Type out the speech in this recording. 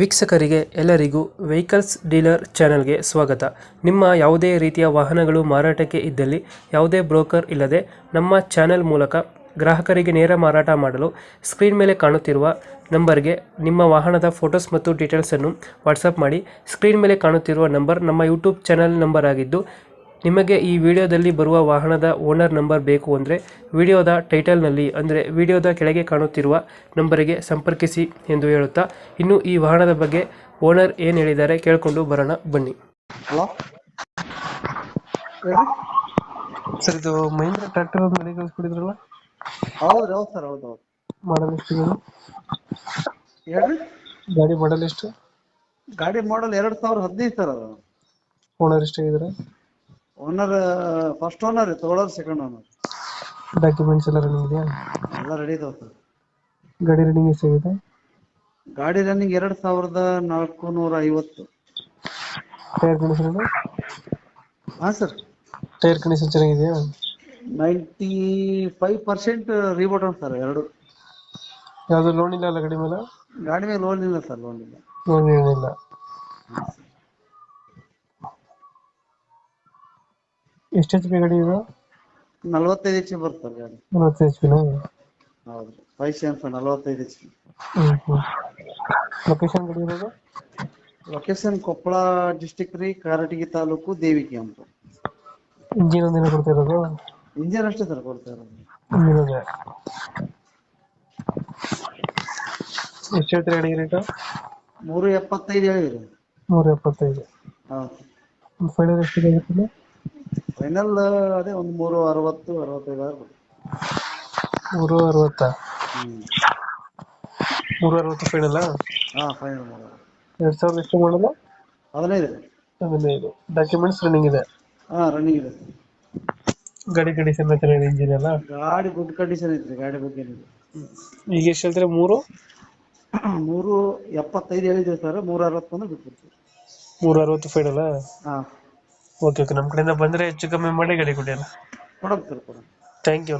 ವೀಕ್ಷಕರಿಗೆ ಎಲ್ಲರಿಗೂ vehicles dealer ಚಾನೆಲ್ಗೆ ಸ್ವಾಗತ. ನಿಮ್ಮ ಯಾವುದೇ ರೀತಿಯ ವಾಹನಗಳು ಮಾರಾಟಕ್ಕೆ ಇದ್ದಲ್ಲಿ ಯಾವುದೇ ಬ್ರೋಕರ್ ಇಲ್ಲದೆ ನಮ್ಮ ಚಾನೆಲ್ ಮೂಲಕ ಗ್ರಾಹಕರಿಗೆ ನೇರ ಮಾರಾಟ ಮಾಡಲು ಸ್ಕ್ರೀನ್ ಮೇಲೆ ಕಾಣುತ್ತಿರುವ ನಂಬರ್ಗೆ ನಿಮ್ಮ ವಾಹನದ ಫೋಟೋಸ್ ಮತ್ತು ಡೀಟೇಲ್ಸನ್ನು ವಾಟ್ಸಪ್ ಮಾಡಿ. ಸ್ಕ್ರೀನ್ ಮೇಲೆ ಕಾಣುತ್ತಿರುವ ನಂಬರ್ ನಮ್ಮ ಯೂಟ್ಯೂಬ್ ಚಾನೆಲ್ ನಂಬರ್ ಆಗಿದ್ದು, ನಿಮಗೆ ಈ ವಿಡಿಯೋದಲ್ಲಿ ಬರುವ ವಾಹನದ ಓನರ್ ನಂಬರ್ ಬೇಕು ಅಂದರೆ ವಿಡಿಯೋದ ಟೈಟಲ್ನಲ್ಲಿ ಅಂದರೆ ವಿಡಿಯೋದ ಕೆಳಗೆ ಕಾಣುತ್ತಿರುವ ನಂಬರಿಗೆ ಸಂಪರ್ಕಿಸಿ ಎಂದು ಹೇಳುತ್ತಾ, ಇನ್ನು ಈ ವಾಹನದ ಬಗ್ಗೆ ಓನರ್ ಏನು ಹೇಳಿದ್ದಾರೆ ಕೇಳಿಕೊಂಡು ಬರೋಣ ಬನ್ನಿ. ಹಲೋ ಹೇಳಿ. ಸರ್, ಇದು ಮಹೀಂದ್ರ ಟ್ರ್ಯಾಕ್ಟರ್ ಒಂದು ಮನೆ ಕಳಿಸ್ಕೊಡಿದ್ರಲ್ಲ, ಹೌದ್ರಿ, ಹೌದು ಸರ್, ಹೌದು ಹೌದು. ಮಾಡಲ್ ಎಷ್ಟು ಇದು? ಹೇಳ್ರಿ. ಗಾಡಿ ಮಾಡಲ್ ಎಷ್ಟು? ಗಾಡಿ ಮಾಡಲ್ 2015 ಸರ್. ಅದು ಓನರ್ ಎಷ್ಟಾಗಿದ್ದಾರೆ? ಓನರ್ ಫಸ್ಟ್ ಓನರ್, ತಗೊಳ್ಳೋರು ಸೆಕೆಂಡ್ ಓನರ್. ಡಾಕ್ಯುಮೆಂಟ್ಸ್ ಎಲ್ಲ ರನ್ನಿಂಗ್ ಇದೆಯಾ? ಎಲ್ಲ ರೆಡಿ ಇದಾವೆ ಸರ್. ಗಾಡಿ ರನ್ನಿಂಗ್ ಎಷ್ಟಾಗಿದೆ? ಗಾಡಿ ರನ್ನಿಂಗ್ 2450. Tyre condition? ಹಾ ಸರ್, ಟೈರ್ ಕಂಡೀಷನ್ ಚೆನ್ನಾಗಿದೆಯಾ? 95% ರೀಬೋಟ್ ಸರ್. ಎರಡು ಯಾವುದು ಲೋನ್ ಇಲ್ಲ ಅಲ್ಲ ಗಾಡಿ ಮೇಲೆ? ಗಾಡಿ ಮೇಲೆ ಲೋನ್ ಇಲ್ಲ ಸರ್, ಲೋನ್ ಇಲ್ಲ. ಲೋನ್ ಏನಿಲ್ಲ. ಎಷ್ಟು ಎಚ್ ಪಿ ಗಾಡಿ ಇದು? 45 HP ಬರ್ತದೆ ಗಾಡಿ. 40 ಎಚ್ ಪಿನಾ? ಹೌದು, 45 HP. ಲೊಕೇಶನ್ ಗಾಡಿ ಇರೋದು? ಲೊಕೇಶನ್ ಕೊಪ್ಪಳ ಡಿಸ್ಟಿಕ್ ರೀ, ಕಾರಟಗಿ ತಾಲೂಕು, ದೇವಿಕೆ ಅಂತ. ಇಂಜಿನ್ ಒಂದಿನ ಕೊಡ್ತಾ ಇರೋದು? ಇಂಜಿನ್ ಅಷ್ಟೇ ಸರ್ ಕೊಡ್ತಾ ಇರೋದು. ಇಂಜಿನ್ ಇದೆ. ಎಷ್ಟು ಹೇಳ್ತೀರಿ ಗಾಡಿ ರೇಟು? 375 ಹೇಳಿರಿ. 375. ಹೌದು. ಫೈನಲ್ ಎಷ್ಟಿದೆ ಆಗುತ್ತಿಲ್ಲ? ಫೈನಲ್ ಅದೇ ಒಂದು 360 65 ಆಗುತ್ತೆ. 360. 360 ಫೈನಲ್? ಹಾ, ಫೈನಲ್ ಮಾಡೋದು. 2000 ಎಷ್ಟು ಮಾಡಲ್ಲ? 15. 15. ಡಾಕ್ಯುಮೆಂಟ್ಸ್ ರನ್ನಿಂಗ್ ಇದೆ? ಹಾ, ರನ್ನಿಂಗ್ ಇದೆ. ಗಾಡಿ ಕಂಡೀಷನ್ ಚೆನ್ನಾಗಿದೆ, ಇಂಜಿನ್ ಎಲ್ಲ? ಗಾಡಿ ಗುಡ್ ಕಂಡೀಷನ್ ಐತ್ರಿ, ಗಾಡಿ ಬಗ್ಗೆ ಏನಿದೆ. ಈಗ ಎಷ್ಟು ಹೇಳ್ತೀರಾ? 375 ಹೇಳಿದ್ವಿ ಸರ್, 360 ಬಂದ್ರೆ ಬಿಟ್ಬಿಡ್ತೀವಿ. 360 ಫೈನಲ್? ಹಾ, ಓಕೆ ಓಕೆ, ನಮ್ಮ ಕಡೆಯಿಂದ ಬಂದರೆ ಹೆಚ್ಚು ಕಮ್ಮಿ ಮಾಡಿ ಗಾಡಿ ಕೊಡಿ ಅಲ್ಲ. ಕೊಡೋದು ಸರ್, ಕೊಡೋದು. Thank you.